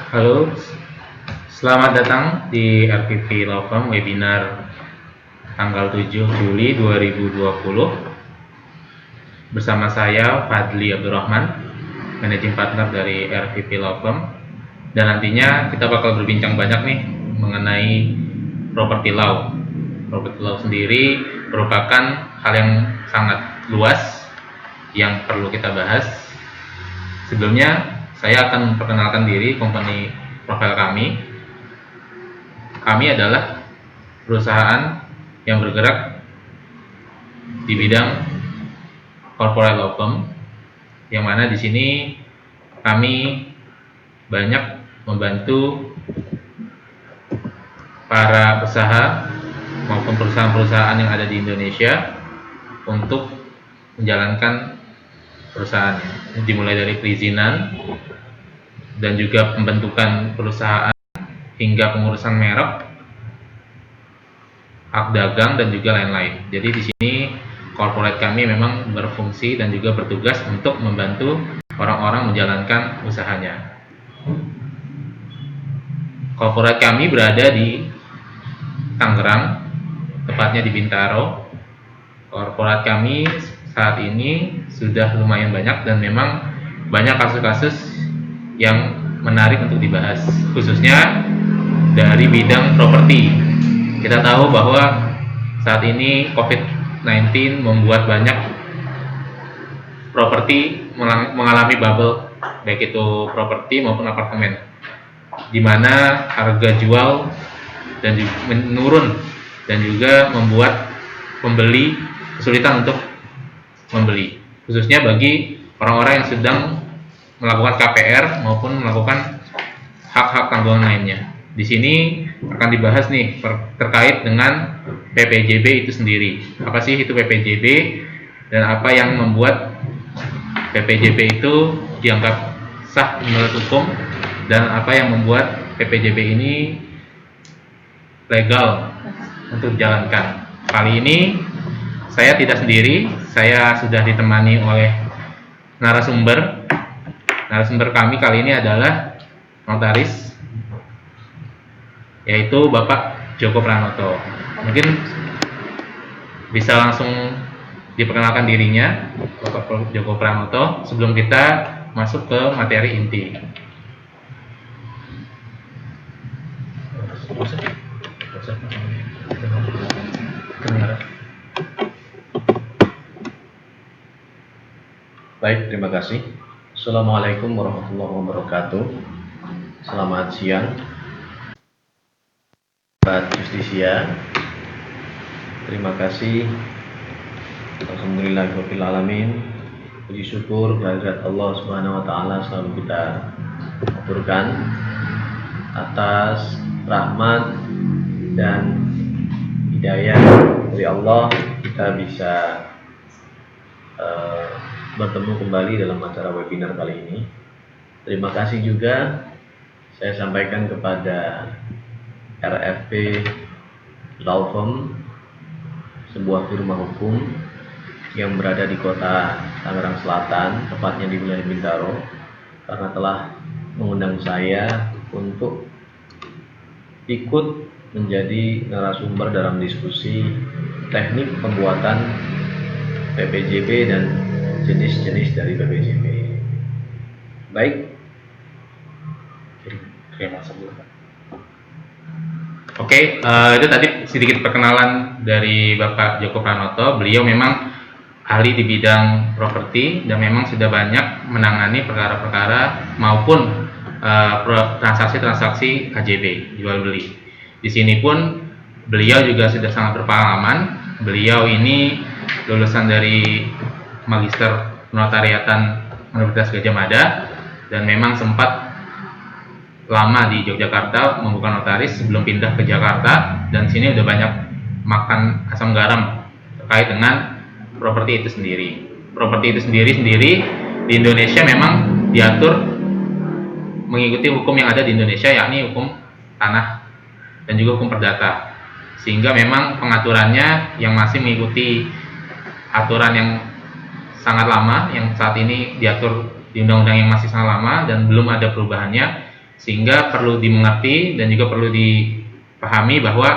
Halo, selamat datang di RPP Law Firm webinar tanggal 7 Juli 2020 bersama saya Fadli Abdurrahman, Managing Partner dari RPP Law Firm, dan nantinya kita bakal berbincang banyak nih mengenai property law. Property law sendiri merupakan hal yang sangat luas yang perlu kita bahas. Sebelumnya saya akan memperkenalkan diri, company profile kami. Kami adalah perusahaan yang bergerak di bidang corporate law firm, yang mana di sini kami banyak membantu para usaha maupun perusahaan-perusahaan yang ada di Indonesia untuk menjalankan perusahaannya, dimulai dari perizinan dan juga pembentukan perusahaan hingga pengurusan merek, hak dagang, dan juga lain-lain. Jadi di sini corporate kami memang berfungsi dan juga bertugas untuk membantu orang-orang menjalankan usahanya. Corporate kami berada di Tangerang, tepatnya di Bintaro. Corporate kami saat ini sudah lumayan banyak dan memang banyak kasus-kasus yang menarik untuk dibahas, khususnya dari bidang properti. Kita tahu bahwa saat ini COVID-19 membuat banyak properti mengalami bubble, baik itu properti maupun apartemen, di mana harga jual dan menurun dan juga membuat pembeli kesulitan untuk membeli, khususnya bagi orang-orang yang sedang melakukan KPR maupun melakukan hak-hak tanggungan lainnya. Di sini akan dibahas nih terkait dengan PPJB itu sendiri. Apa sih itu PPJB dan apa yang membuat PPJB itu dianggap sah menurut hukum, dan apa yang membuat PPJB ini legal untuk dijalankan. Kali ini saya tidak sendiri, saya sudah ditemani oleh narasumber. Narasumber kami kali ini adalah notaris, yaitu Bapak Joko Pranoto. Mungkin bisa langsung diperkenalkan dirinya, Bapak Joko Pranoto, sebelum kita masuk ke materi inti. Baik, terima kasih. Assalamualaikum warahmatullahi wabarakatuh. Selamat siang, Pak Justisia. Terima kasih. Alhamdulillahirabbil alamin. Puji syukur kehadirat Allah Subhanahu wa taala selalu kita aturkan atas rahmat dan hidayah dari Allah kita bisa bertemu kembali dalam acara webinar kali ini. Terima kasih juga saya sampaikan kepada RFP Law Firm, sebuah firma hukum yang berada di kota Tangerang Selatan, tepatnya di wilayah Bintaro, karena telah mengundang saya untuk ikut menjadi narasumber dalam diskusi teknik pembuatan PPJB dan jenis-jenis dari PPJB. Baik. Oke, itu tadi sedikit perkenalan dari Bapak Joko Pranoto. Beliau memang ahli di bidang properti dan memang sudah banyak menangani perkara-perkara maupun transaksi-transaksi KJB, jual beli. Di sini pun beliau juga sudah sangat berpengalaman. Beliau ini lulusan dari Magister Notariatan Universitas Gadjah Mada dan memang sempat lama di Yogyakarta membuka notaris sebelum pindah ke Jakarta, dan sini udah banyak makan asam garam terkait dengan properti itu sendiri. Properti itu sendiri di Indonesia memang diatur mengikuti hukum yang ada di Indonesia, yakni hukum tanah dan juga hukum perdata, sehingga memang pengaturannya yang masih mengikuti aturan yang sangat lama, yang saat ini diatur di undang-undang yang masih sangat lama dan belum ada perubahannya, sehingga perlu dimengerti dan juga perlu dipahami bahwa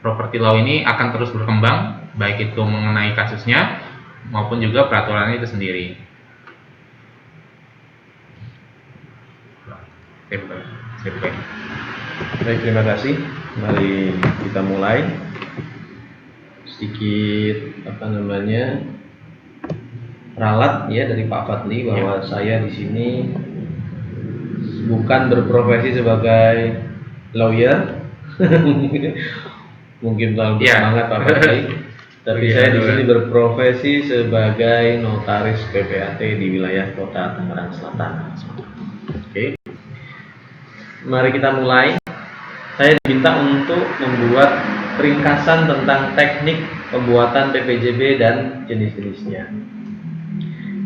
property law ini akan terus berkembang, baik itu mengenai kasusnya maupun juga peraturannya itu sendiri. Saya buka. Baik, terima kasih. Mari kita mulai. Sedikit ralat ya dari Pak Fadli bahwa saya di sini bukan berprofesi sebagai lawyer. Mungkin terlalu semangat Pak Fadli. Tapi saya di sini berprofesi sebagai notaris PPAT di wilayah Kota Tangerang Selatan. Oke. Mari kita mulai. Saya diminta untuk membuat ringkasan tentang teknik pembuatan PPJB dan jenis-jenisnya.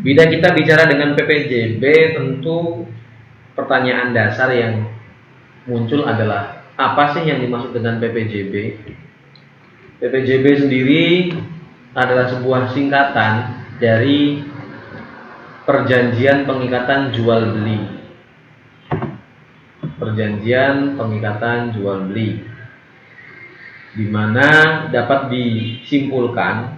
Bila kita bicara dengan PPJB, tentu pertanyaan dasar yang muncul adalah apa sih yang dimaksud dengan PPJB? PPJB sendiri adalah sebuah singkatan dari Perjanjian Pengikatan Jual Beli. Perjanjian Pengikatan Jual Beli, di mana dapat disimpulkan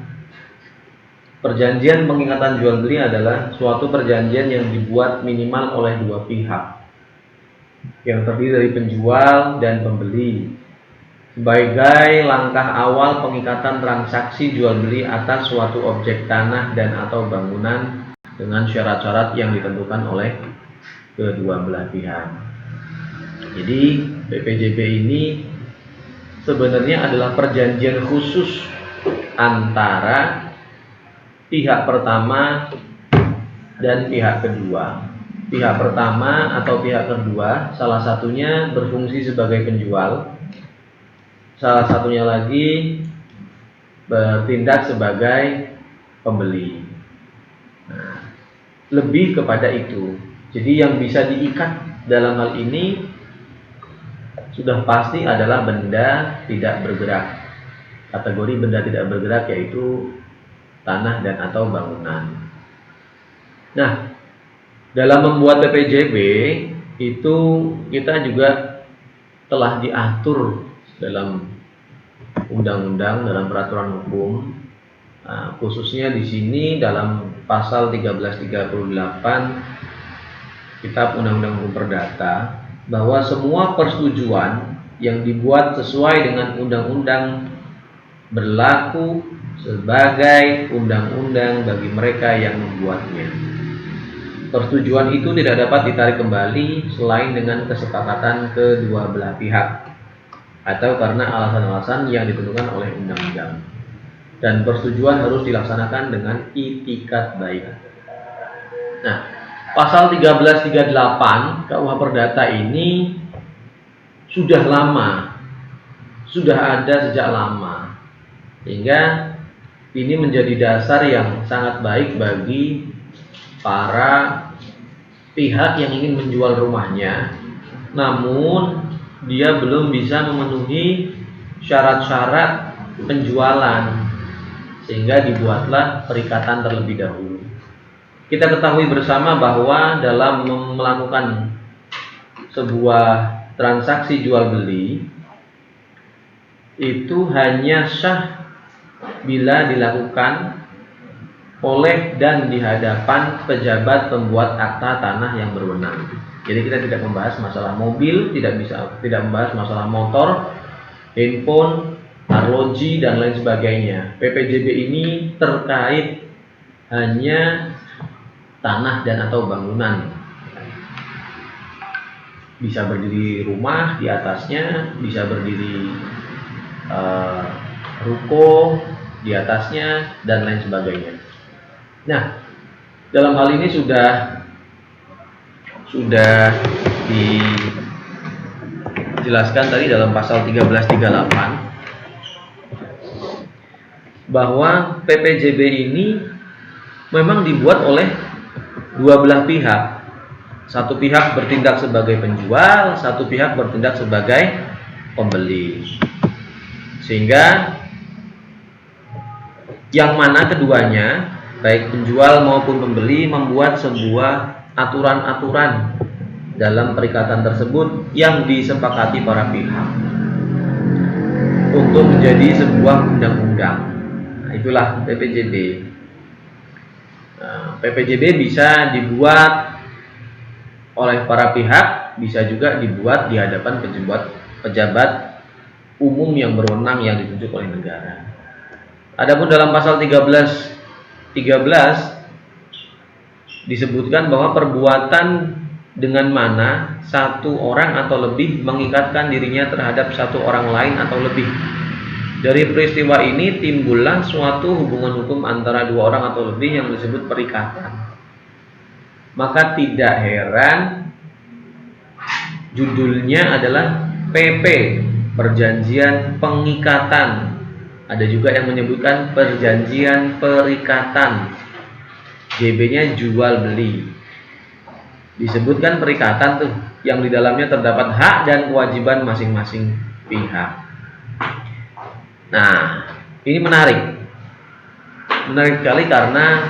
perjanjian pengikatan jual beli adalah suatu perjanjian yang dibuat minimal oleh dua pihak yang terdiri dari penjual dan pembeli sebagai langkah awal pengikatan transaksi jual beli atas suatu objek tanah dan atau bangunan dengan syarat-syarat yang ditentukan oleh kedua belah pihak. Jadi PPJB ini sebenarnya adalah perjanjian khusus antara pihak pertama dan pihak kedua. Pihak pertama atau pihak kedua salah satunya berfungsi sebagai penjual, salah satunya lagi bertindak sebagai pembeli. Nah, lebih kepada itu. Jadi yang bisa diikat dalam hal ini sudah pasti adalah benda tidak bergerak. Kategori benda tidak bergerak yaitu tanah dan atau bangunan. Nah, dalam membuat PPJB itu kita juga telah diatur dalam undang-undang, dalam peraturan hukum. Nah, khususnya di sini dalam pasal 1338 Kitab Undang-Undang Hukum Perdata, bahwa semua persetujuan yang dibuat sesuai dengan undang-undang berlaku sebagai undang-undang bagi mereka yang membuatnya. Persetujuan itu tidak dapat ditarik kembali selain dengan kesepakatan kedua belah pihak atau karena alasan-alasan yang ditentukan oleh undang-undang. Dan persetujuan harus dilaksanakan dengan itikat baik. Nah, pasal 1338 KUH Perdata ini sudah lama, sudah ada sejak lama, sehingga ini menjadi dasar yang sangat baik bagi para pihak yang ingin menjual rumahnya, namun dia belum bisa memenuhi syarat-syarat penjualan, sehingga dibuatlah perikatan terlebih dahulu. Kita ketahui bersama bahwa dalam melakukan sebuah transaksi jual beli itu hanya sah bila dilakukan oleh dan di hadapan pejabat pembuat akta tanah yang berwenang. Jadi kita tidak membahas masalah mobil, tidak membahas masalah motor, handphone, arloji dan lain sebagainya. PPJB ini terkait hanya tanah dan atau bangunan. Bisa berdiri rumah di atasnya, bisa berdiri ruko di atasnya dan lain sebagainya. Nah, dalam hal ini sudah dijelaskan tadi dalam pasal 1338 bahwa PPJB ini memang dibuat oleh dua belah pihak. Satu pihak bertindak sebagai penjual, satu pihak bertindak sebagai pembeli. Sehingga yang mana keduanya, baik penjual maupun pembeli, membuat sebuah aturan-aturan dalam perikatan tersebut yang disepakati para pihak untuk menjadi sebuah undang-undang. Nah, itulah PPJB. PPJB bisa dibuat oleh para pihak, bisa juga dibuat di hadapan pejabat umum yang berwenang yang ditunjuk oleh negara. Adapun dalam pasal 13 disebutkan bahwa perbuatan dengan mana satu orang atau lebih mengikatkan dirinya terhadap satu orang lain atau lebih. Dari peristiwa ini timbullah suatu hubungan hukum antara dua orang atau lebih yang disebut perikatan. Maka tidak heran judulnya adalah PP, perjanjian pengikatan. Ada juga yang menyebutkan perjanjian perikatan. JB-nya jual beli. Disebutkan perikatan tuh yang di dalamnya terdapat hak dan kewajiban masing-masing pihak. Nah, ini menarik sekali karena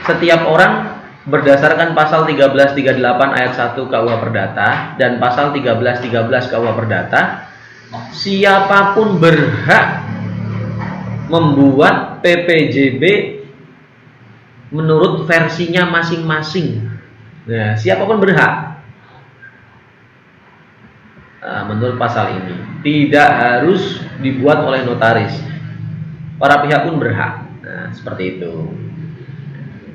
setiap orang berdasarkan pasal 1338 ayat 1 KUH Perdata dan pasal 1313 KUH Perdata, siapapun berhak membuat PPJB menurut versinya masing-masing. Nah, siapapun berhak menurut pasal ini, tidak harus dibuat oleh notaris. Para pihak pun berhak. Nah, seperti itu.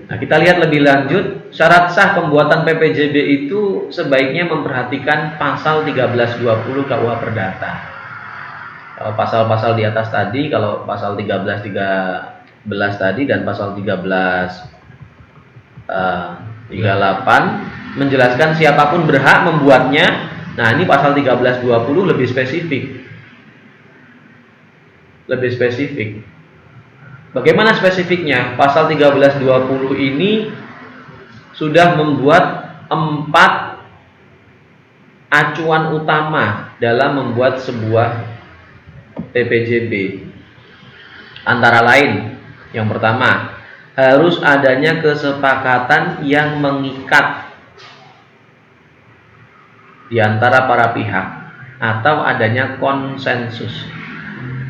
Nah, kita lihat lebih lanjut, syarat sah pembuatan PPJB itu sebaiknya memperhatikan pasal 1320 KUH Perdata. Kalau pasal-pasal di atas tadi, kalau pasal 1313 tadi dan pasal 1338 menjelaskan siapapun berhak membuatnya. Nah, ini pasal 1320 lebih spesifik. Bagaimana spesifiknya? Pasal 1320 ini sudah membuat 4 acuan utama dalam membuat sebuah PPJB. Antara lain, yang pertama, harus adanya kesepakatan yang mengikat di antara para pihak atau adanya konsensus.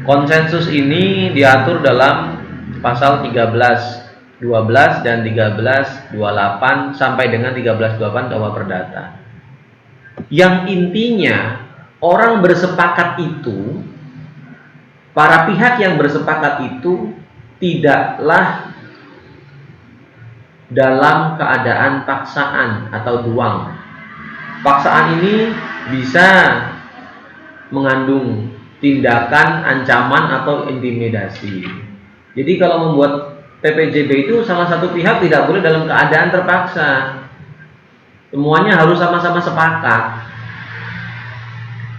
Konsensus ini diatur dalam pasal 1312 dan 1328 sampai dengan 1328 KUH Perdata. Yang intinya orang bersepakat itu, para pihak yang bersepakat itu tidaklah dalam keadaan paksaan atau duang. Paksaan ini bisa mengandung tindakan, ancaman, atau intimidasi. Jadi kalau membuat PPJB itu salah satu pihak tidak boleh dalam keadaan terpaksa. Semuanya harus sama-sama sepakat.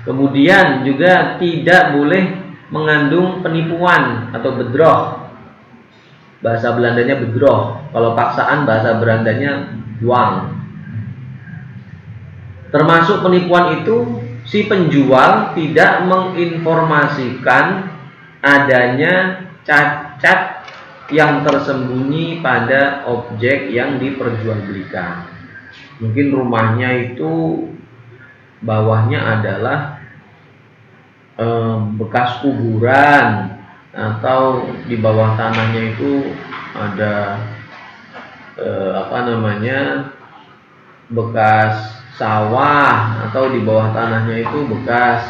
Kemudian juga tidak boleh mengandung penipuan atau bedroh. Bahasa Belandanya bedroh. Kalau paksaan bahasa Belandanya dwang. Termasuk penipuan itu, si penjual tidak menginformasikan adanya cacat yang tersembunyi pada objek yang diperjualbelikan. Mungkin rumahnya itu bawahnya adalah bekas kuburan, atau di bawah tanahnya itu ada bekas sawah, atau di bawah tanahnya itu bekas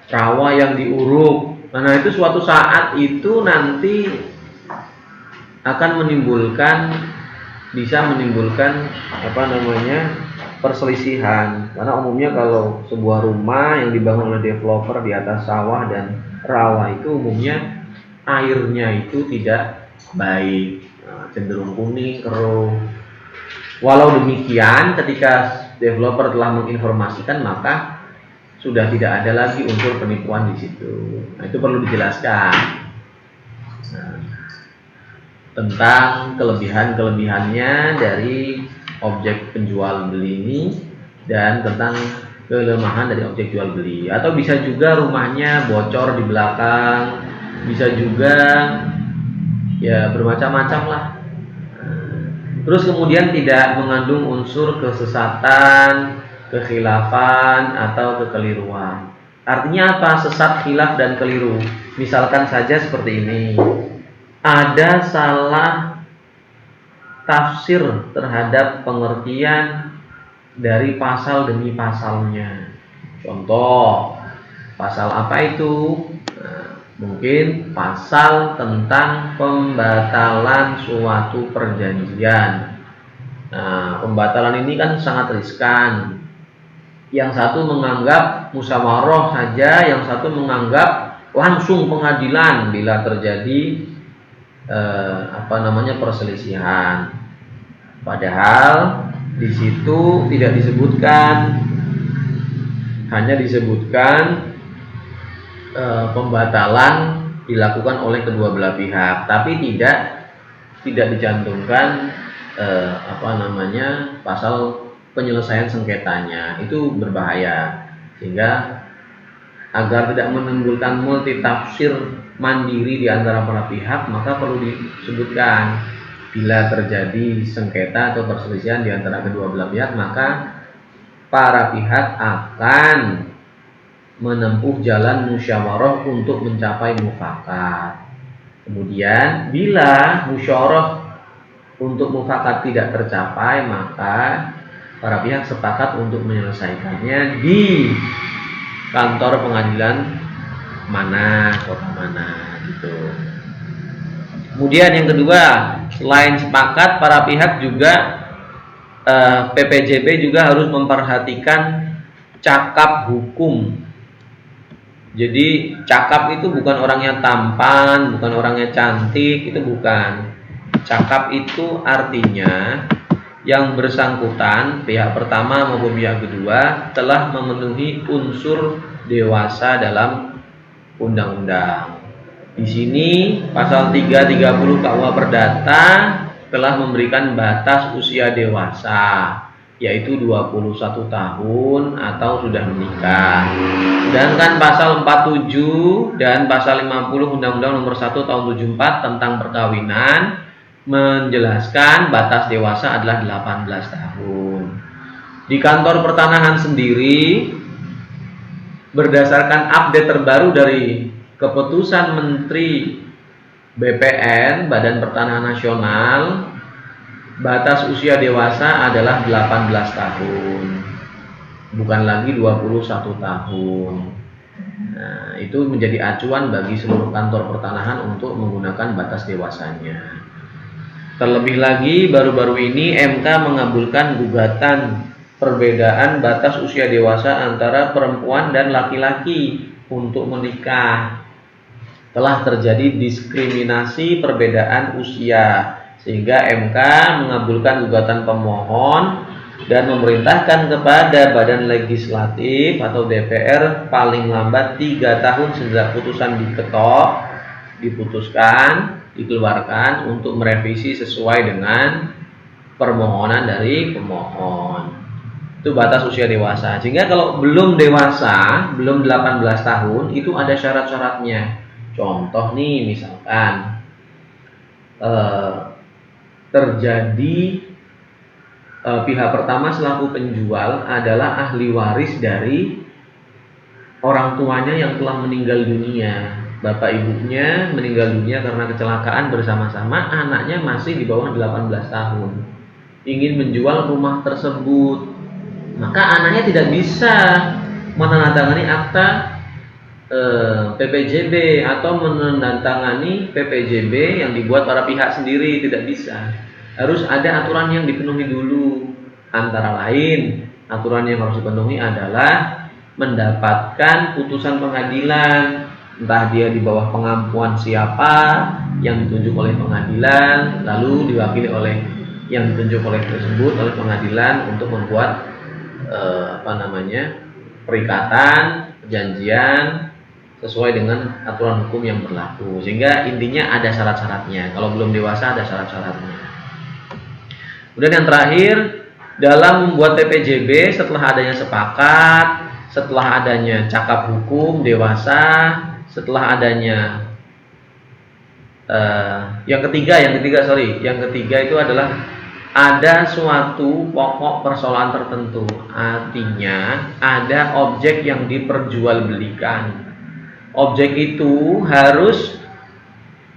rawa yang diuruk. Nah, itu suatu saat itu nanti akan bisa menimbulkan perselisihan. Karena umumnya kalau sebuah rumah yang dibangun oleh developer di atas sawah dan rawa itu umumnya airnya itu tidak baik, cenderung kuning, keruh. Walau demikian, ketika developer telah menginformasikan, maka sudah tidak ada lagi unsur penipuan di situ. Nah, itu perlu dijelaskan tentang kelebihan-kelebihannya dari objek penjual beli ini dan tentang kelemahan dari objek jual beli. Atau bisa juga rumahnya bocor di belakang, bisa juga ya bermacam-macam lah. Terus kemudian tidak mengandung unsur kesesatan, kekhilafan atau kekeliruan. Artinya apa? Sesat, khilaf dan keliru. Misalkan saja seperti ini. Ada salah tafsir terhadap pengertian dari pasal demi pasalnya. Contoh, pasal apa itu? Mungkin pasal tentang pembatalan suatu perjanjian. Nah, pembatalan ini kan sangat riskan. Yang satu menganggap musyawarah saja, yang satu menganggap langsung pengadilan bila terjadi perselisihan. Padahal di situ tidak disebutkan, hanya disebutkan pembatalan dilakukan oleh kedua belah pihak, tapi tidak dicantumkan pasal penyelesaian sengketanya. Itu berbahaya, sehingga agar tidak menimbulkan multi tafsir mandiri di antara para pihak, maka perlu disebutkan bila terjadi sengketa atau perselisihan di antara kedua belah pihak, maka para pihak akan menempuh jalan musyawarah untuk mencapai mufakat. Kemudian bila musyawarah untuk mufakat tidak tercapai, maka para pihak sepakat untuk menyelesaikannya di kantor pengadilan mana, kota mana gitu. Kemudian yang kedua, selain sepakat, para pihak juga PPJB juga harus memperhatikan cakap hukum. Jadi cakap itu bukan orangnya tampan, bukan orangnya cantik, itu bukan. Cakap itu artinya yang bersangkutan, pihak pertama maupun pihak kedua, telah memenuhi unsur dewasa dalam undang-undang. Di sini pasal 330 KUH Perdata telah memberikan batas usia dewasa, yaitu 21 tahun atau sudah menikah. Sedangkan pasal 47 dan pasal 50 Undang-Undang Nomor 1 Tahun 74 tentang perkawinan menjelaskan batas dewasa adalah 18 tahun. Di kantor pertanahan sendiri, berdasarkan update terbaru dari keputusan Menteri BPN, Badan Pertanahan Nasional, batas usia dewasa adalah 18 tahun, bukan lagi 21 tahun. Nah, itu menjadi acuan bagi seluruh kantor pertanahan untuk menggunakan batas dewasanya. Terlebih lagi, baru-baru ini MK mengabulkan gugatan perbedaan batas usia dewasa antara perempuan dan laki-laki untuk menikah. Telah terjadi diskriminasi perbedaan usia, sehingga MK mengabulkan gugatan pemohon dan memerintahkan kepada Badan Legislatif atau DPR paling lambat 3 tahun sejak putusan dikeluarkan untuk merevisi sesuai dengan permohonan dari pemohon. Itu batas usia dewasa. Sehingga kalau belum dewasa, belum 18 tahun, itu ada syarat-syaratnya. Contoh nih, misalkan terjadi pihak pertama selaku penjual adalah ahli waris dari orang tuanya yang telah meninggal dunia. Bapak ibunya meninggal dunia karena kecelakaan bersama-sama, anaknya masih di bawah 18 tahun. Ingin menjual rumah tersebut, maka anaknya tidak bisa menandatangani akta PPJB atau menandatangani PPJB yang dibuat para pihak sendiri, tidak bisa. Harus ada aturan yang dipenuhi dulu. Antara lain, aturan yang harus dipenuhi adalah mendapatkan putusan pengadilan, entah dia di bawah pengampuan siapa yang ditunjuk oleh pengadilan, lalu diwakili oleh yang ditunjuk oleh pengadilan untuk membuat perikatan, perjanjian sesuai dengan aturan hukum yang berlaku. Sehingga intinya ada syarat-syaratnya. Kalau belum dewasa ada syarat-syaratnya. Kemudian yang terakhir, dalam membuat PPJB setelah adanya sepakat, setelah adanya cakap hukum dewasa, setelah adanya Yang ketiga itu adalah ada suatu pokok persoalan tertentu. Artinya ada objek yang diperjualbelikan. Objek itu harus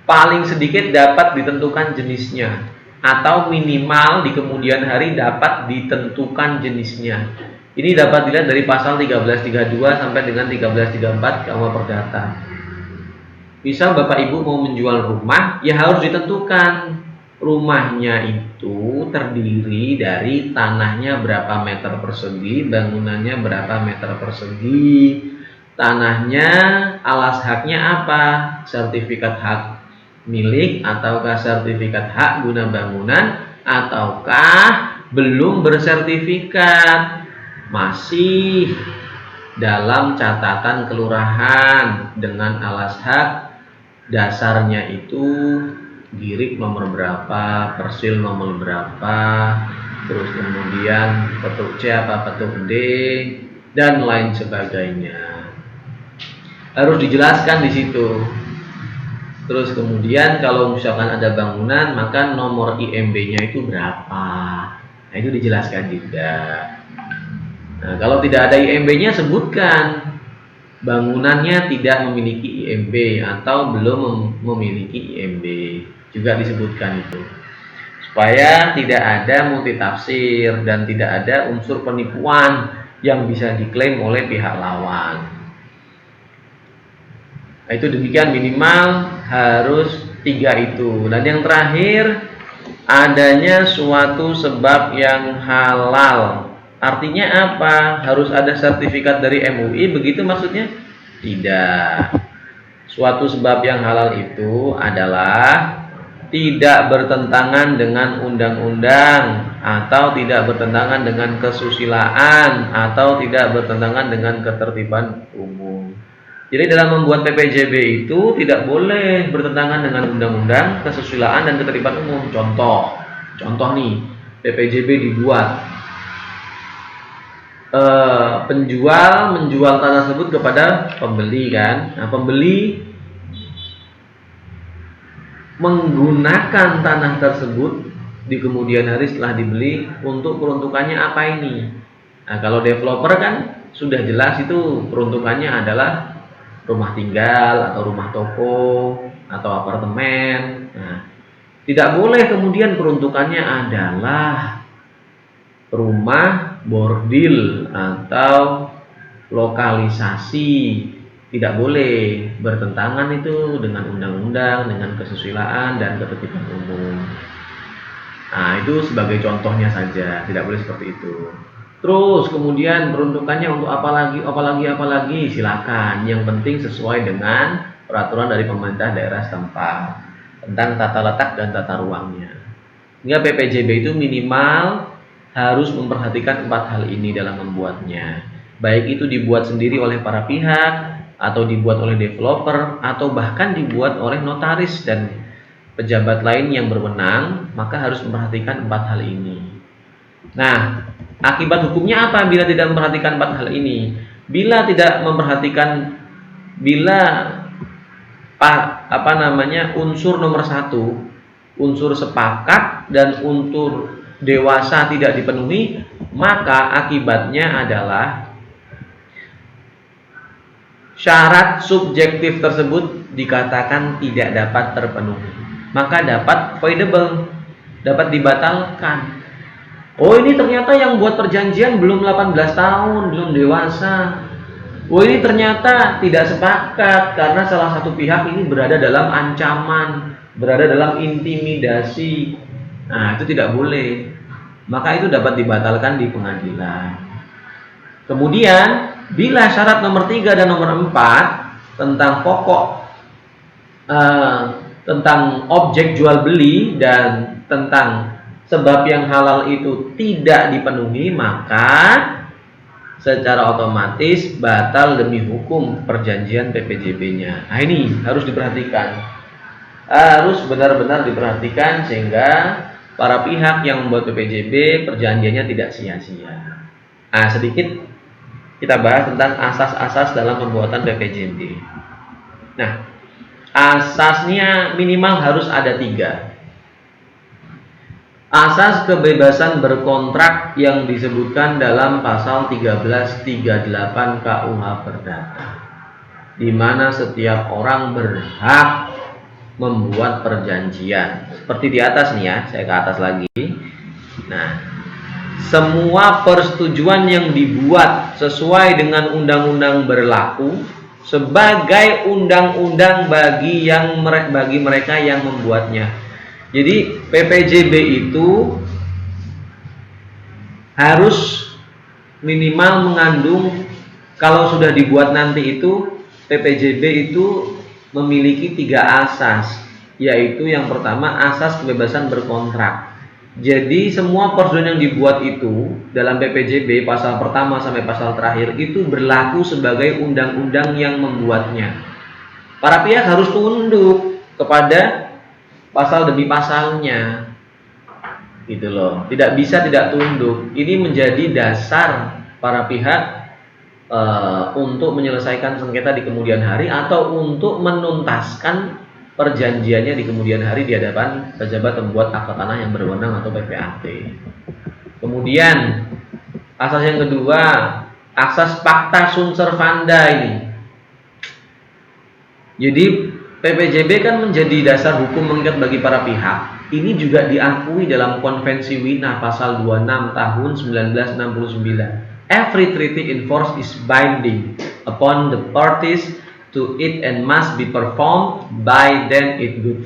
paling sedikit dapat ditentukan jenisnya, atau minimal di kemudian hari dapat ditentukan jenisnya. Ini dapat dilihat dari pasal 1332 sampai dengan 1334 KUH Perdata. Misal Bapak Ibu mau menjual rumah, ya harus ditentukan rumahnya itu terdiri dari tanahnya berapa meter persegi, bangunannya berapa meter persegi, tanahnya alas haknya apa, sertifikat hak milik ataukah sertifikat hak guna bangunan ataukah belum bersertifikat, masih dalam catatan kelurahan dengan alas hak dasarnya itu girik nomor berapa, persil nomor berapa, terus kemudian petuk C apa petuk D dan lain sebagainya. Harus dijelaskan di situ. Terus kemudian kalau misalkan ada bangunan, maka nomor IMB-nya itu berapa. Nah, itu dijelaskan juga. Nah, kalau tidak ada IMB-nya sebutkan bangunannya tidak memiliki IMB atau belum memiliki IMB, juga disebutkan itu, supaya tidak ada multitafsir dan tidak ada unsur penipuan yang bisa diklaim oleh pihak lawan. Nah, itu demikian, minimal harus 3 itu. Dan yang terakhir, adanya suatu sebab yang halal. Artinya apa? Harus ada sertifikat dari MUI, begitu maksudnya? Tidak. Suatu sebab yang halal itu adalah tidak bertentangan dengan undang-undang, atau tidak bertentangan dengan kesusilaan, atau tidak bertentangan dengan ketertiban umum. Jadi dalam membuat PPJB itu tidak boleh bertentangan dengan undang-undang, kesusilaan, dan ketertiban umum. Contoh nih, PPJB dibuat, penjual menjual tanah tersebut kepada pembeli kan. Nah, pembeli menggunakan tanah tersebut di kemudian hari setelah dibeli untuk peruntukannya apa ini. Nah, kalau developer kan sudah jelas itu peruntukannya adalah rumah tinggal atau rumah toko atau apartemen. Nah, tidak boleh kemudian peruntukannya adalah rumah bordil atau lokalisasi. Tidak boleh, bertentangan itu dengan undang-undang, dengan kesusilaan dan ketertiban umum. Nah, itu sebagai contohnya saja, tidak boleh seperti itu. Terus kemudian peruntukannya untuk apa lagi silakan. Yang penting sesuai dengan peraturan dari pemerintah daerah setempat tentang tata letak dan tata ruangnya. Sehingga PPJB itu minimal harus memperhatikan 4 hal ini dalam membuatnya. Baik itu dibuat sendiri oleh para pihak, atau dibuat oleh developer, atau bahkan dibuat oleh notaris dan pejabat lain yang berwenang, maka harus memperhatikan 4 hal ini. Nah, akibat hukumnya apa bila tidak memperhatikan 4 hal ini? Bila tidak memperhatikan, unsur nomor 1, unsur sepakat dan unsur dewasa tidak dipenuhi, maka akibatnya adalah syarat subjektif tersebut dikatakan tidak dapat terpenuhi, maka dapat voidable, dapat dibatalkan. Oh, ini ternyata yang buat perjanjian belum 18 tahun, belum dewasa. Oh, ini ternyata tidak sepakat karena salah satu pihak ini berada dalam ancaman, berada dalam intimidasi. Nah, itu tidak boleh. Maka itu dapat dibatalkan di pengadilan. Kemudian, bila syarat nomor 3 dan nomor 4 tentang pokok, tentang objek jual beli dan tentang sebab yang halal itu tidak dipenuhi, maka secara otomatis batal demi hukum perjanjian PPJB-nya. Nah, ini harus diperhatikan. Harus benar-benar diperhatikan sehingga para pihak yang membuat PPJB perjanjiannya tidak sia-sia. Nah, sedikit kita bahas tentang asas-asas dalam pembuatan PPJB. Nah, Asasnya minimal harus ada 3. Asas kebebasan berkontrak yang disebutkan dalam pasal 1338 KUH Perdata, di mana setiap orang berhak membuat perjanjian. Seperti di atas nih ya, saya ke atas lagi. Nah, semua persetujuan yang dibuat sesuai dengan undang-undang berlaku sebagai undang-undang bagi mereka yang membuatnya. Jadi PPJB itu harus minimal mengandung, kalau sudah dibuat nanti itu PPJB itu memiliki 3 asas, yaitu yang pertama asas kebebasan berkontrak. Jadi semua persetujuan yang dibuat itu dalam PPJB pasal pertama sampai pasal terakhir itu berlaku sebagai undang-undang yang membuatnya. Para pihak harus tunduk kepada pasal demi pasalnya, gitu loh. Tidak bisa tidak tunduk. Ini menjadi dasar para pihak untuk menyelesaikan sengketa di kemudian hari atau untuk menuntaskan perjanjiannya di kemudian hari di hadapan pejabat pembuat akta tanah yang berwenang atau PPAT. Kemudian asas yang kedua, asas pacta sunt servanda ini. Jadi PPJB kan menjadi dasar hukum mengikat bagi para pihak. Ini juga diakui dalam Konvensi Wina pasal 26 tahun 1969. Every treaty in force is binding upon the parties to it and must be performed by them in good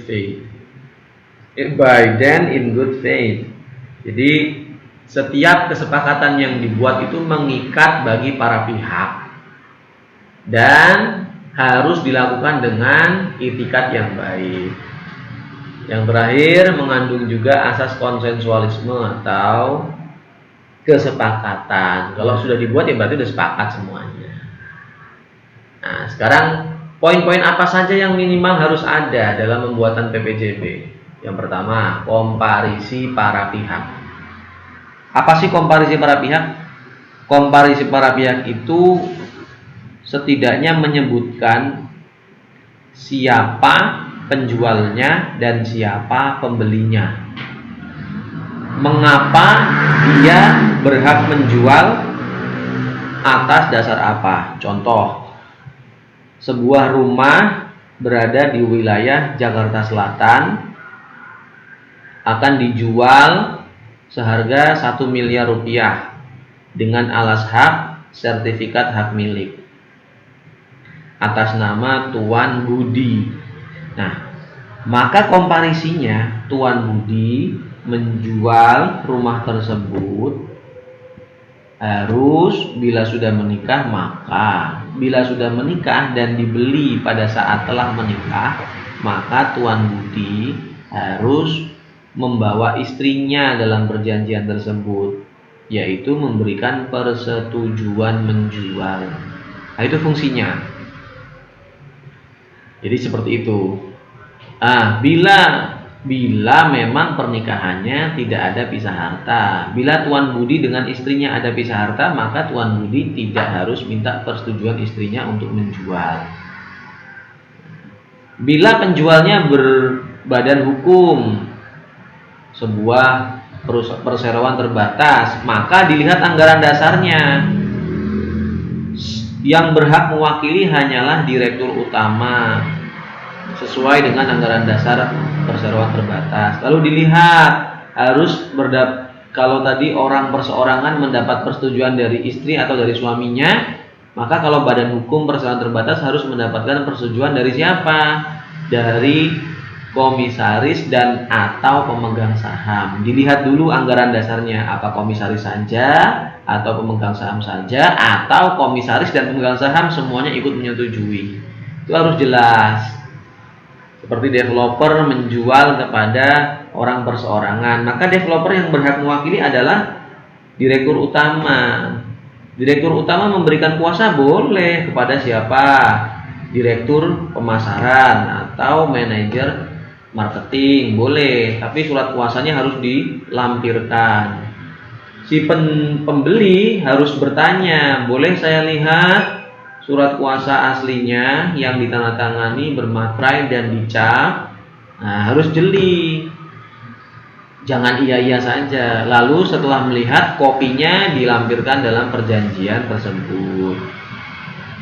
faith. Jadi setiap kesepakatan yang dibuat itu mengikat bagi para pihak dan harus dilakukan dengan itikat yang baik. Yang terakhir mengandung juga asas konsensualisme atau kesepakatan. Kalau sudah dibuat ya berarti sudah sepakat semuanya. Nah, sekarang poin-poin apa saja yang minimal harus ada dalam pembuatan PPJB? Yang pertama, komparisi para pihak. Apa sih komparisi para pihak? Komparisi para pihak itu setidaknya menyebutkan siapa penjualnya dan siapa pembelinya. Mengapa dia berhak menjual, atas dasar apa? Contoh, sebuah rumah berada di wilayah Jakarta Selatan akan dijual seharga 1 miliar rupiah dengan alas hak sertifikat hak milik atas nama Tuan Budi. Nah, maka komparisinya Tuan Budi menjual rumah tersebut harus bila sudah menikah, maka bila sudah menikah dan dibeli pada saat telah menikah, maka Tuan Budi harus membawa istrinya dalam perjanjian tersebut, yaitu memberikan persetujuan menjual. Nah, itu fungsinya. Jadi seperti itu. Bila memang pernikahannya tidak ada pisah harta, bila Tuan Budi dengan istrinya ada pisah harta, maka Tuan Budi tidak harus minta persetujuan istrinya untuk menjual. Bila penjualnya berbadan hukum, sebuah perseroan terbatas, maka dilihat anggaran dasarnya. Yang berhak mewakili hanyalah direktur utama sesuai dengan anggaran dasar perseroan terbatas. Lalu dilihat harus kalau tadi orang perseorangan mendapat persetujuan dari istri atau dari suaminya, maka kalau badan hukum perseroan terbatas harus mendapatkan persetujuan dari siapa? Dari komisaris dan atau pemegang saham. Dilihat dulu anggaran dasarnya, apa komisaris saja atau pemegang saham saja, atau komisaris dan pemegang saham semuanya ikut menyetujui. Itu harus jelas. Seperti developer menjual kepada orang perseorangan, maka developer yang berhak mewakili adalah direktur utama. Direktur utama memberikan kuasa boleh kepada siapa? Direktur pemasaran atau manajer marketing boleh, tapi surat kuasanya harus dilampirkan. Si pembeli harus bertanya, boleh saya lihat surat kuasa aslinya yang ditandatangani, bermaterai dan dicap. Nah, harus jeli. Jangan iya-iya saja. Lalu setelah melihat, kopinya dilampirkan dalam perjanjian tersebut.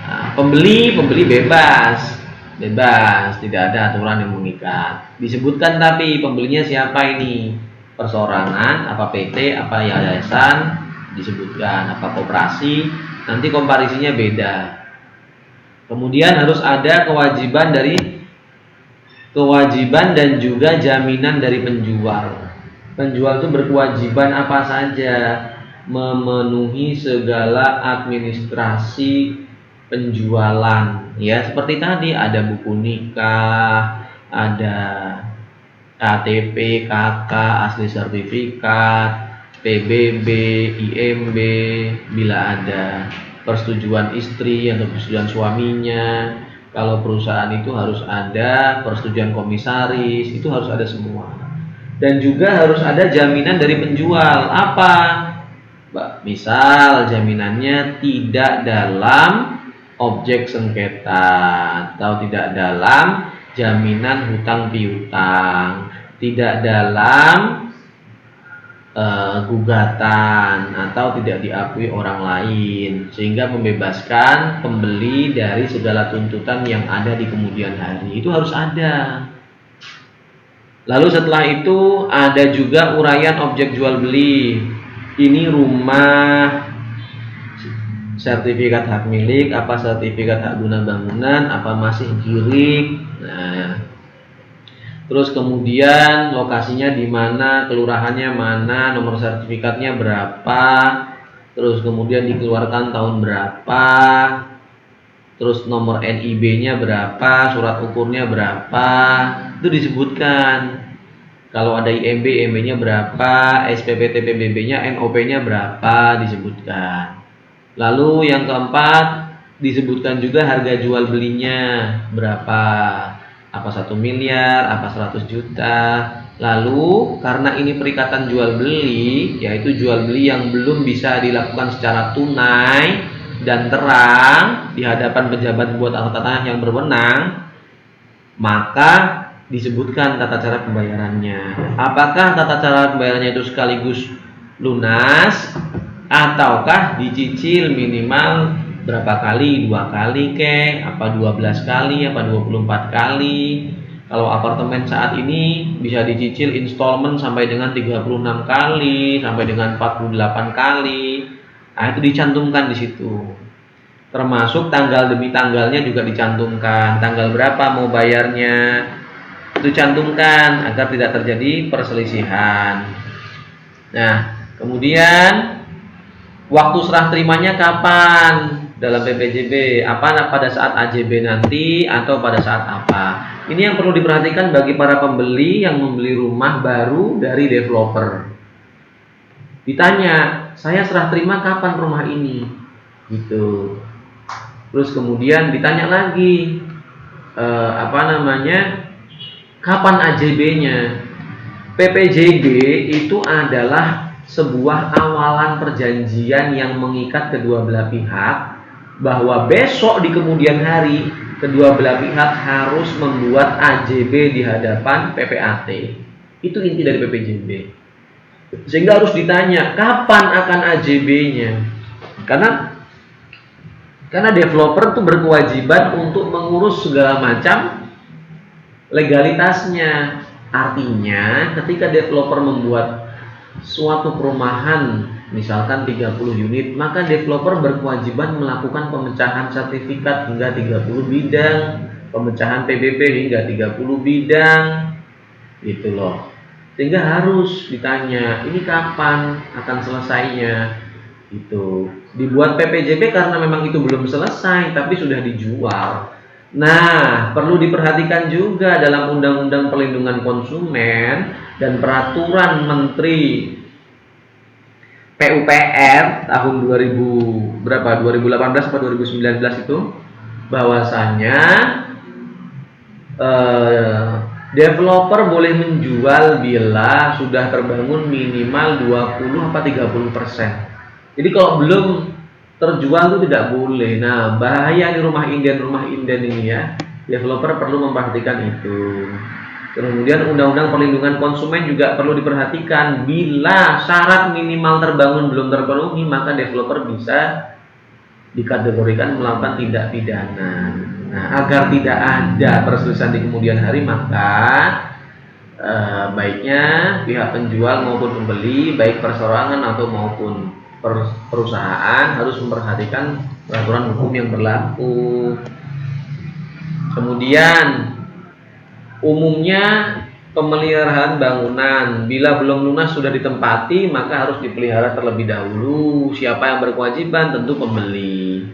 Nah, pembeli bebas, tidak ada aturan yang mengikat. Disebutkan tapi pembelinya siapa ini? Perseorangan, apa PT, apa yayasan, disebutkan, apa koperasi. Nanti komparisinya beda. Kemudian harus ada kewajiban dan juga jaminan dari penjual. Penjual itu berkewajiban apa saja? Memenuhi segala administrasi penjualan, ya seperti tadi ada buku nikah, ada KTP, KK, asli sertifikat, PBB, IMB, bila ada persetujuan istri atau persetujuan suaminya. Kalau perusahaan itu harus ada persetujuan komisaris, itu harus ada semua. Dan juga harus ada jaminan dari penjual. Apa? Misal jaminannya tidak dalam objek sengketa atau tidak dalam jaminan hutang piutang, tidak dalam gugatan atau tidak diakui orang lain, sehingga membebaskan pembeli dari segala tuntutan yang ada di kemudian hari. Itu harus ada. Lalu setelah itu ada juga uraian objek jual beli. Ini rumah, sertifikat hak milik, apa sertifikat hak guna bangunan, apa masih girik. Nah, terus kemudian lokasinya di mana, kelurahannya mana, nomor sertifikatnya berapa, terus kemudian dikeluarkan tahun berapa, terus nomor NIB-nya berapa, surat ukurnya berapa, itu disebutkan. Kalau ada IMB, IMB-nya berapa, SPPT PBB-nya, NOP-nya berapa, disebutkan. Lalu yang keempat, disebutkan juga harga jual belinya berapa, apa 1 miliar, apa 100 juta. Lalu karena ini perikatan jual beli, yaitu jual beli yang belum bisa dilakukan secara tunai dan terang di hadapan pejabat buat atau tanah yang berwenang, maka disebutkan tata cara pembayarannya. Apakah tata cara pembayarannya itu sekaligus lunas ataukah dicicil minimal berapa kali, 2 kali apa 12 kali, apa 24 kali. Kalau apartemen saat ini bisa dicicil installment sampai dengan 36 kali, sampai dengan 48 kali. Nah, itu dicantumkan di situ. Termasuk tanggal demi tanggalnya juga dicantumkan. Tanggal berapa mau bayarnya, itu cantumkan agar tidak terjadi perselisihan. Nah, kemudian waktu serah terimanya kapan dalam PPJB? Apa pada saat AJB nanti atau pada saat apa? Ini yang perlu diperhatikan bagi para pembeli yang membeli rumah baru dari developer. Ditanya, saya serah terima kapan rumah ini? Gitu. Terus kemudian ditanya lagi, kapan AJB-nya? PPJB itu adalah sebuah awalan perjanjian yang mengikat kedua belah pihak bahwa besok di kemudian hari kedua belah pihak harus membuat AJB di hadapan PPAT. Itu inti dari PPJB. Sehingga harus ditanya kapan akan AJB-nya. Karena developer itu berkewajiban untuk mengurus segala macam legalitasnya. Artinya ketika developer membuat suatu perumahan misalkan 30 unit, maka developer berkewajiban melakukan pemecahan sertifikat hingga 30 bidang, pemecahan PBB hingga 30 bidang, gitu loh. Sehingga harus ditanya, ini kapan akan selesainya? Itu dibuat PPJB karena memang itu belum selesai tapi sudah dijual. Nah, perlu diperhatikan juga dalam Undang-Undang Perlindungan Konsumen dan Peraturan Menteri PUPR tahun 2018 atau 2019 itu, bahwasanya developer boleh menjual bila sudah terbangun minimal 20 atau 30%. Jadi kalau belum terjual itu tidak boleh. Nah, bahaya di rumah inden ini ya. Developer perlu memperhatikan itu. Kemudian undang-undang perlindungan konsumen juga perlu diperhatikan. Bila syarat minimal terbangun belum terpenuhi, maka developer bisa dikategorikan melakukan tindak pidana. Nah, agar tidak ada perselisihan di kemudian hari, maka baiknya pihak penjual maupun pembeli, baik perseorangan atau maupun perusahaan harus memperhatikan peraturan hukum yang berlaku. Kemudian umumnya pemeliharaan bangunan bila belum lunas sudah ditempati maka harus dipelihara terlebih dahulu. Siapa yang berkewajiban? Tentu pembeli.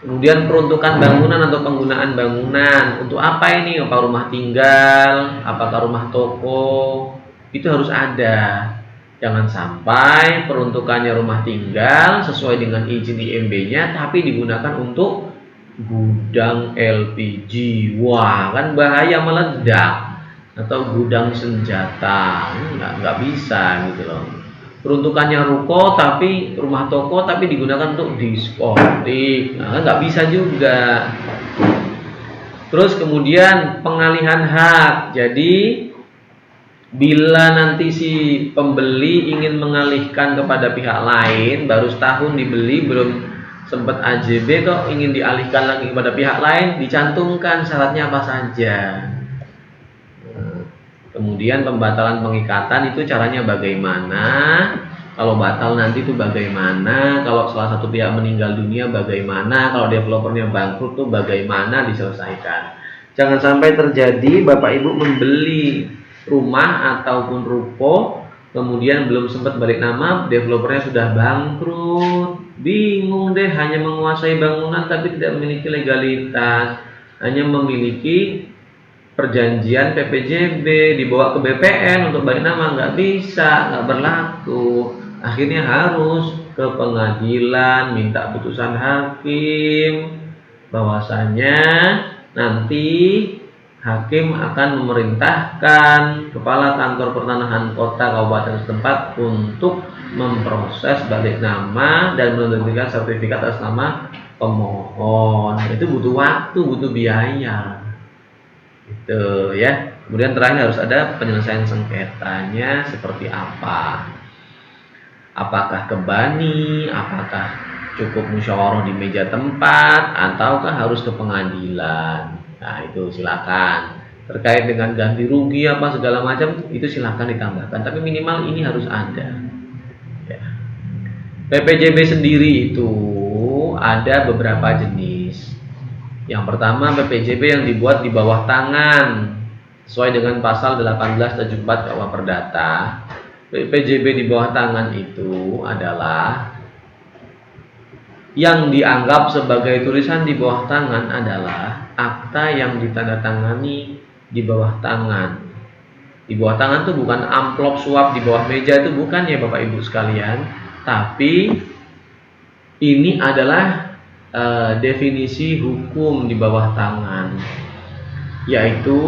Kemudian peruntukan bangunan atau penggunaan bangunan untuk apa ini? Apa rumah tinggal? Apakah rumah toko? Itu harus ada. Jangan sampai peruntukannya rumah tinggal sesuai dengan izin IMB-nya tapi digunakan untuk gudang LPG. Wah, kan bahaya meledak. Atau gudang senjata, nggak bisa gitu loh. Peruntukannya ruko tapi rumah toko tapi digunakan untuk diskotik, nah, nggak bisa juga. Terus kemudian pengalihan hak. Jadi bila nanti si pembeli ingin mengalihkan kepada pihak lain, baru setahun dibeli belum sempat AJB kok ingin dialihkan lagi kepada pihak lain, dicantumkan syaratnya apa saja. Kemudian pembatalan pengikatan itu caranya bagaimana? Kalau batal nanti itu bagaimana? Kalau salah satu pihak meninggal dunia bagaimana? Kalau developernya bangkrut itu bagaimana diselesaikan? Jangan sampai terjadi Bapak Ibu membeli rumah ataupun ruko kemudian belum sempat balik nama, developernya sudah bangkrut. Bingung deh, hanya menguasai bangunan tapi tidak memiliki legalitas, hanya memiliki perjanjian PPJB, dibawa ke BPN untuk balik nama, nggak bisa, nggak berlaku. Akhirnya harus ke pengadilan minta putusan hakim bahwasanya nanti hakim akan memerintahkan kepala kantor pertanahan kota kabupaten setempat untuk memproses balik nama dan menerbitkan sertifikat atas nama pemohon. Itu butuh waktu, butuh biaya. Itu ya. Kemudian terakhir harus ada penyelesaian sengketanya seperti apa. Apakah ke bani, apakah cukup musyawarah di meja tempat, ataukah harus ke pengadilan. Nah, itu silakan. Terkait dengan ganti rugi apa segala macam itu silakan ditambahkan, tapi minimal ini harus ada. Ya. PPJB sendiri itu ada beberapa jenis. Yang pertama PPJB yang dibuat di bawah tangan sesuai dengan pasal 1874 KUH Perdata. PPJB di bawah tangan itu adalah yang dianggap sebagai tulisan di bawah tangan adalah akta yang ditandatangani di bawah tangan. Di bawah tangan itu bukan amplop suap di bawah meja, itu bukan ya Bapak Ibu sekalian, tapi ini adalah definisi hukum di bawah tangan, yaitu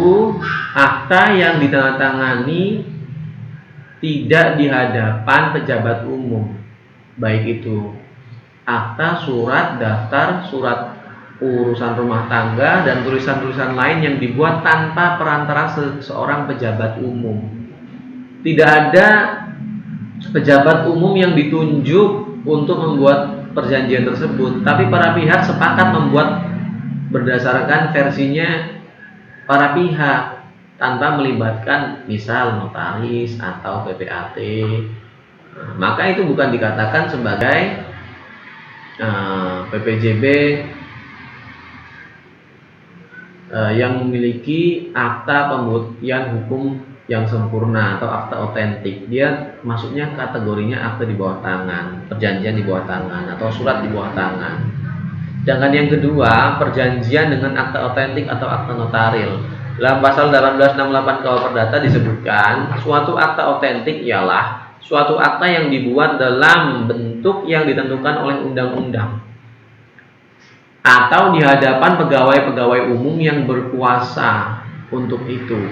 akta yang ditandatangani tidak di hadapan pejabat umum, baik itu akta, surat, daftar, surat urusan rumah tangga, dan tulisan-tulisan lain yang dibuat tanpa perantara seorang pejabat umum. Tidak ada pejabat umum yang ditunjuk untuk membuat perjanjian tersebut, tapi para pihak sepakat membuat berdasarkan versinya para pihak tanpa melibatkan misal notaris atau PPAT. Maka itu bukan dikatakan sebagai PPJB yang memiliki akta pembuktian hukum yang sempurna atau akta otentik. Dia masuknya kategorinya akta di bawah tangan, perjanjian di bawah tangan, atau surat di bawah tangan. Sedangkan yang kedua, perjanjian dengan akta otentik atau akta notaril. Dalam pasal 1868 KUH Perdata disebutkan, suatu akta otentik ialah suatu akta yang dibuat dalam bentuk yang ditentukan oleh undang-undang atau di hadapan pegawai-pegawai umum yang berkuasa untuk itu,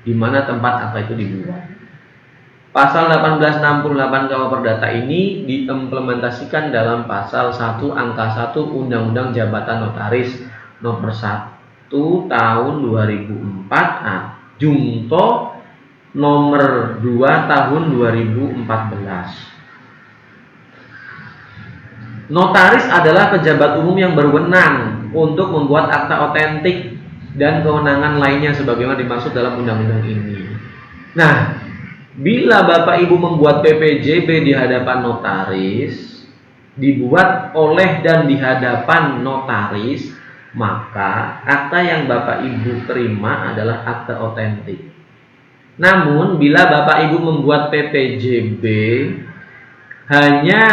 di mana tempat akta itu dibuat. Pasal 1868 KUH Perdata ini diimplementasikan dalam pasal 1 angka 1 Undang-Undang Jabatan Notaris nomor 1 tahun 2004 Jungto nomor 2 tahun 2014. Notaris adalah pejabat umum yang berwenang untuk membuat akta otentik dan kewenangan lainnya sebagaimana dimaksud dalam undang-undang ini. Nah, bila Bapak Ibu membuat PPJB di hadapan notaris, dibuat oleh dan di hadapan notaris, maka akta yang Bapak Ibu terima adalah akta otentik. Namun, bila Bapak Ibu membuat PPJB hanya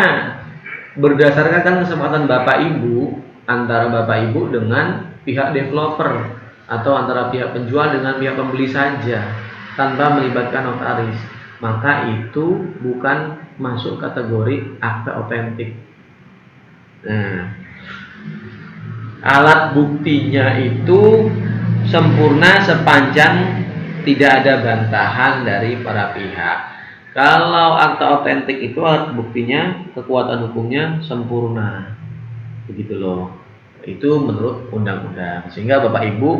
berdasarkan kesepakatan Bapak Ibu antara Bapak Ibu dengan pihak developer atau antara pihak penjual dengan pihak pembeli saja tanpa melibatkan notaris, maka itu bukan masuk kategori akta otentik. Nah, alat buktinya itu sempurna sepanjang tidak ada bantahan dari para pihak. Kalau akta otentik itu alat buktinya, kekuatan hukumnya sempurna, begitu loh. Itu menurut undang-undang. Sehingga Bapak Ibu,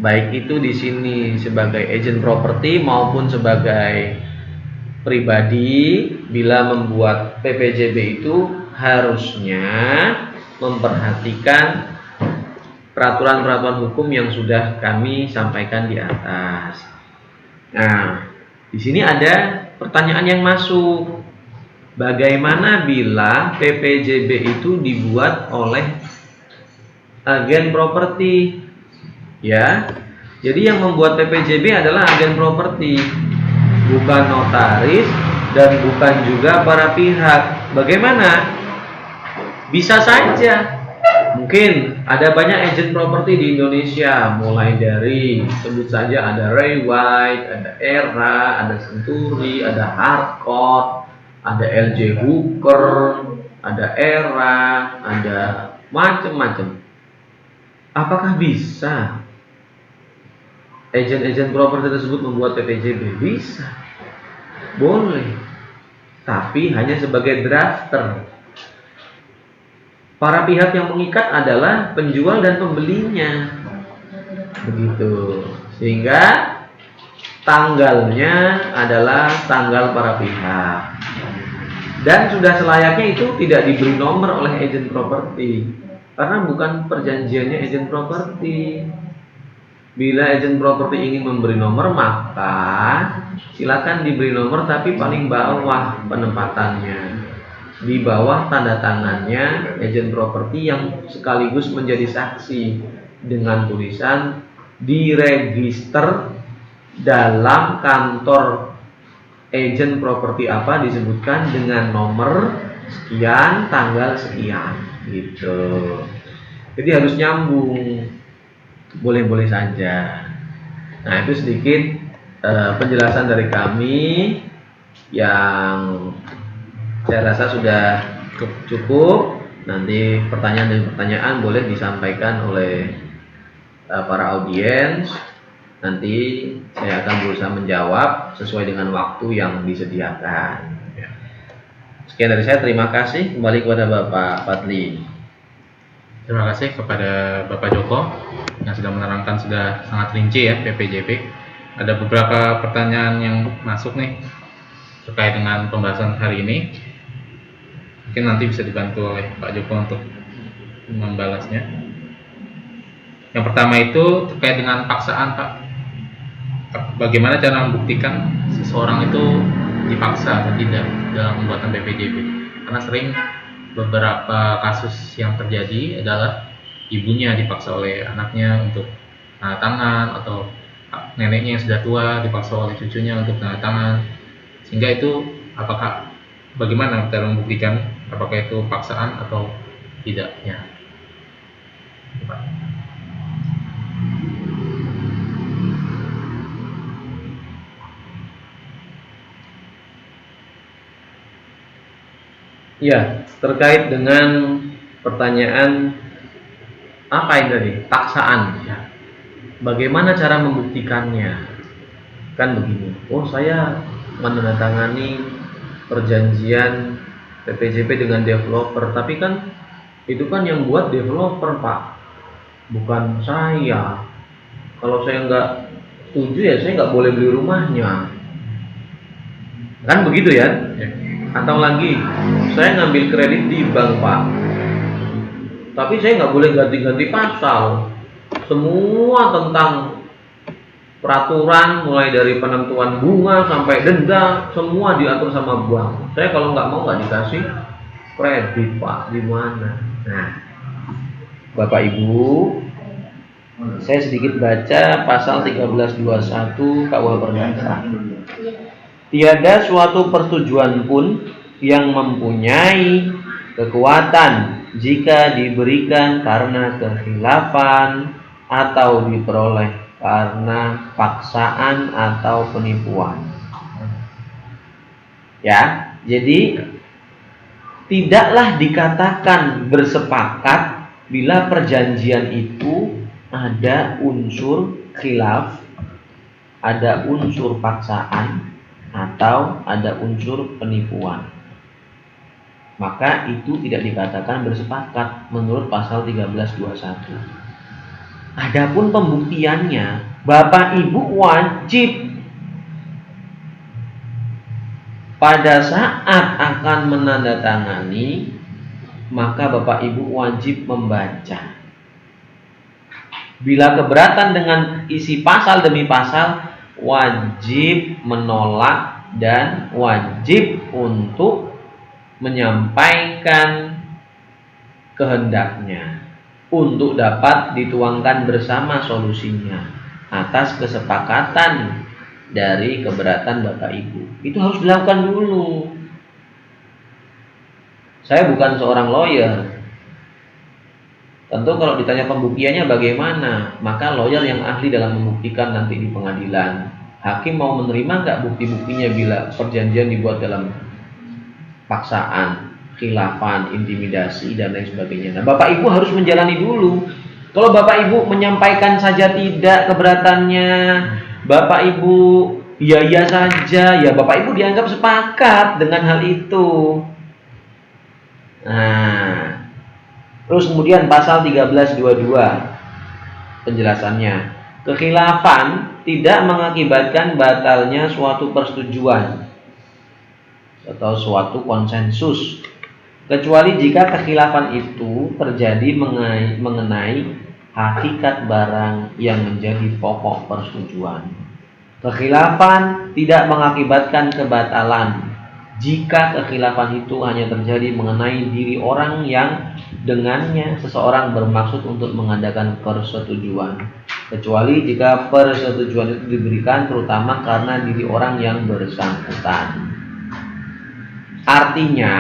baik itu di sini sebagai agent properti maupun sebagai pribadi, bila membuat PPJB itu harusnya memperhatikan peraturan-peraturan hukum yang sudah kami sampaikan di atas. Nah, di sini ada pertanyaan yang masuk. Bagaimana bila PPJB itu dibuat oleh agen properti? Ya, jadi yang membuat PPJB adalah agen properti, bukan notaris dan bukan juga para pihak. Bagaimana? Bisa saja. Mungkin ada banyak agent properti di Indonesia, mulai dari sebut saja ada Ray White, ada Era, ada Century, ada Hardcore, ada LJ Hooker, ada Era, ada macam-macam. Apakah bisa agent-agent properti tersebut membuat PPJB? Bisa, boleh, tapi hanya sebagai drafter. Para pihak yang mengikat adalah penjual dan pembelinya, begitu. Sehingga tanggalnya adalah tanggal para pihak, dan sudah selayaknya itu tidak diberi nomor oleh agent properti, karena bukan perjanjiannya agent properti. Bila agent properti ingin memberi nomor, maka silakan diberi nomor, tapi paling bawah penempatannya, di bawah tanda tangannya agent properti yang sekaligus menjadi saksi, dengan tulisan diregister dalam kantor agent properti apa, disebutkan dengan nomor sekian, tanggal sekian, gitu. Jadi harus nyambung. Boleh-boleh saja. Nah, itu sedikit penjelasan dari kami yang saya rasa sudah cukup. Nanti pertanyaan dan pertanyaan boleh disampaikan oleh para audiens. Nanti saya akan berusaha menjawab sesuai dengan waktu yang disediakan. Sekian dari saya, terima kasih. Kembali kepada Bapak Fadli. Terima kasih kepada Bapak Joko yang sudah menerangkan sudah sangat rinci ya PPJB. Ada beberapa pertanyaan yang masuk nih terkait dengan pembahasan hari ini. Mungkin nanti bisa dibantu oleh Pak Joko untuk membalasnya. Yang pertama itu terkait dengan paksaan, Pak. Bagaimana cara membuktikan seseorang itu dipaksa atau tidak dalam pembuatan PPJB? Karena sering beberapa kasus yang terjadi adalah ibunya dipaksa oleh anaknya untuk tanda tangan, atau neneknya yang sudah tua dipaksa oleh cucunya untuk tanda tangan. Sehingga itu bagaimana cara membuktikan apakah itu paksaan atau tidaknya? Ya, terkait dengan pertanyaan apa ini tadi? Paksaan. Ya. Bagaimana cara membuktikannya? Kan begini. Oh, saya menandatangani perjanjian PPJP dengan developer, tapi kan itu kan yang buat developer Pak, bukan saya. Kalau saya nggak setuju ya saya nggak boleh beli rumahnya, kan begitu ya? Ya. Atau lagi saya ngambil kredit di bank Pak, tapi saya nggak boleh ganti-ganti pasal. Semua tentang peraturan mulai dari penentuan bunga sampai denda semua diatur sama bank. Saya kalau nggak mau nggak dikasih kredit Pak, gimana? Nah, Bapak Ibu, saya sedikit baca pasal 1321 KUH Perdata. Tiada suatu persetujuan pun yang mempunyai kekuatan jika diberikan karena kekhilafan atau diperoleh karena paksaan atau penipuan. Ya, jadi tidaklah dikatakan bersepakat bila perjanjian itu ada unsur khilaf, ada unsur paksaan, atau ada unsur penipuan. Maka itu tidak dikatakan bersepakat menurut pasal 1321. Adapun pembuktiannya, Bapak Ibu wajib pada saat akan menandatangani, maka Bapak Ibu wajib membaca. Bila keberatan dengan isi pasal demi pasal, wajib menolak dan wajib untuk menyampaikan kehendaknya untuk dapat dituangkan bersama solusinya atas kesepakatan dari keberatan Bapak Ibu. Itu harus dilakukan dulu. Saya bukan seorang lawyer. Tentu kalau ditanya pembuktiannya bagaimana, maka lawyer yang ahli dalam membuktikan nanti di pengadilan. Hakim mau menerima nggak bukti-buktinya bila perjanjian dibuat dalam paksaan, khilafan, intimidasi, dan lain sebagainya. Nah, Bapak Ibu harus menjalani dulu. Kalau Bapak Ibu menyampaikan saja tidak keberatannya, Bapak Ibu iya saja, ya Bapak Ibu dianggap sepakat dengan hal itu. Nah, terus kemudian pasal 1322 penjelasannya, kekhilafan tidak mengakibatkan batalnya suatu persetujuan atau suatu konsensus, kecuali jika kekhilafan itu terjadi mengenai hakikat barang yang menjadi pokok persetujuan. Kekhilafan tidak mengakibatkan kebatalan jika kekhilafan itu hanya terjadi mengenai diri orang yang dengannya seseorang bermaksud untuk mengadakan persetujuan, kecuali jika persetujuan itu diberikan terutama karena diri orang yang bersangkutan. Artinya,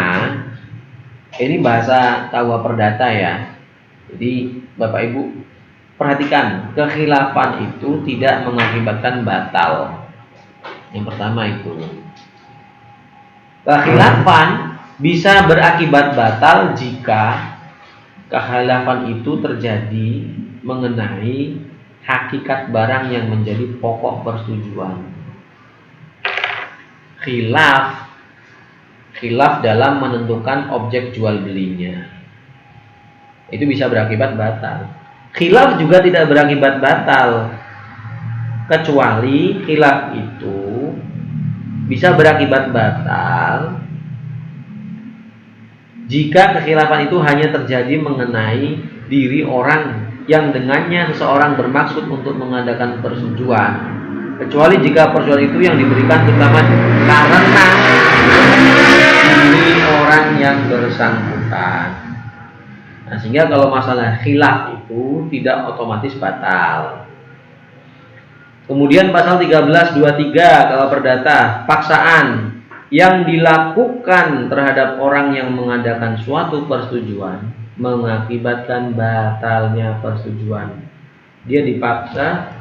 ini bahasa KUH Perdata ya. Jadi Bapak Ibu perhatikan, kekhilafan itu tidak mengakibatkan batal. Yang pertama itu. Kekhilafan bisa berakibat batal jika kekhilafan itu terjadi mengenai hakikat barang yang menjadi pokok persetujuan. Khilaf dalam menentukan objek jual belinya, itu bisa berakibat batal. Khilaf juga tidak berakibat batal, kecuali khilaf itu bisa berakibat batal jika kekhilafan itu hanya terjadi mengenai diri orang yang dengannya seseorang bermaksud untuk mengadakan persetujuan, kecuali jika persetujuan itu yang diberikan terutama karena diri orang yang bersangkutan. Nah, sehingga kalau masalah khilaf itu tidak otomatis batal. Kemudian pasal 1323 KUH Perdata, paksaan yang dilakukan terhadap orang yang mengadakan suatu persetujuan mengakibatkan batalnya persetujuan. Dia dipaksa,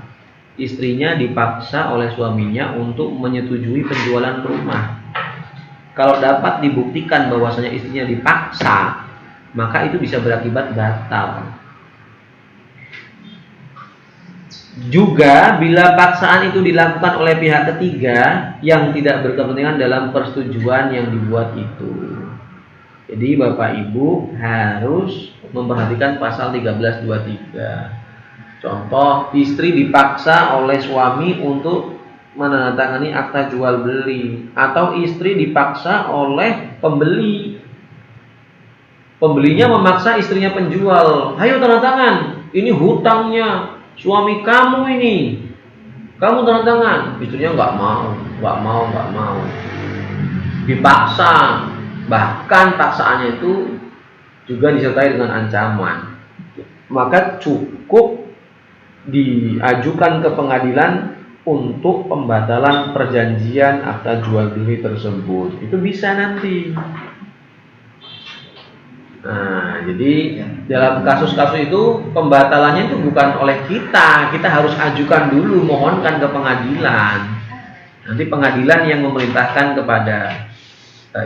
istrinya dipaksa oleh suaminya untuk menyetujui penjualan rumah. Kalau dapat dibuktikan bahwasanya istrinya dipaksa, maka itu bisa berakibat batal. Juga bila paksaan itu dilakukan oleh pihak ketiga yang tidak berkepentingan dalam persetujuan yang dibuat itu. Jadi Bapak Ibu harus memperhatikan pasal 1323. Contoh, istri dipaksa oleh suami untuk menandatangani akta jual beli, atau istri dipaksa oleh pembeli. Pembelinya memaksa istrinya penjual, "Ayo tanda tangan, ini hutangnya suami kamu ini. Kamu tanda tangan." Istrinya nggak mau. Dipaksa, bahkan paksaannya itu juga disertai dengan ancaman. Maka cukup diajukan ke pengadilan untuk pembatalan perjanjian akta jual beli tersebut. Itu bisa nanti. Nah, jadi dalam kasus-kasus itu pembatalannya itu bukan oleh kita harus ajukan dulu, mohonkan ke pengadilan. Nanti pengadilan yang memerintahkan kepada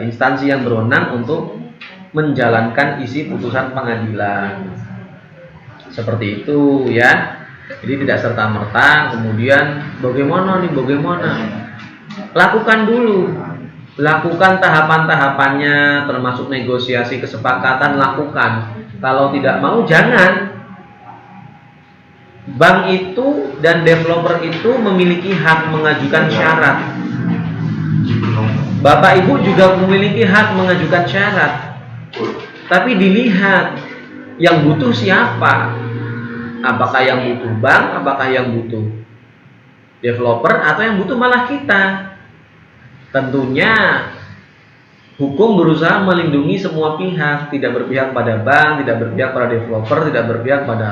instansi yang berwenang untuk menjalankan isi putusan pengadilan. Seperti itu ya. Jadi tidak serta-merta kemudian bagaimana. Lakukan dulu. Lakukan tahapan-tahapannya, termasuk negosiasi kesepakatan, lakukan. Kalau tidak mau, jangan. Bank itu dan developer itu memiliki hak mengajukan syarat. Bapak Ibu juga memiliki hak mengajukan syarat. Tapi dilihat yang butuh siapa. Apakah yang butuh bank, apakah yang butuh developer, atau yang butuh malah kita. Tentunya hukum berusaha melindungi semua pihak, tidak berpihak pada bank, tidak berpihak pada developer, tidak berpihak pada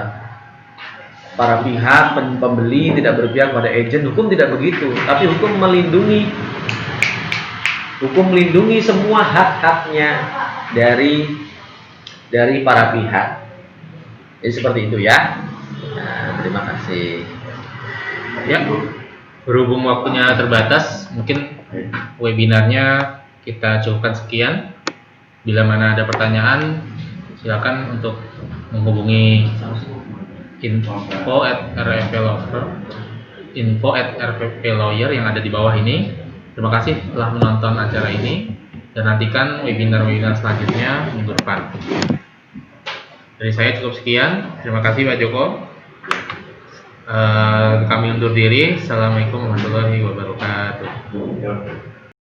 para pihak pembeli, tidak berpihak pada agent. Hukum tidak begitu, tapi hukum melindungi semua hak-haknya dari para pihak. Jadi seperti itu ya. Nah, terima kasih. Ya, berhubung waktunya terbatas, mungkin webinarnya kita cukupkan sekian. Bila mana ada pertanyaan, silakan untuk menghubungi info@rfplawyer yang ada di bawah ini. Terima kasih telah menonton acara ini dan nantikan webinar-webinar selanjutnya minggu depan. Dari saya cukup sekian. Terima kasih Pak Joko. Kami undur diri. Assalamualaikum warahmatullahi wabarakatuh.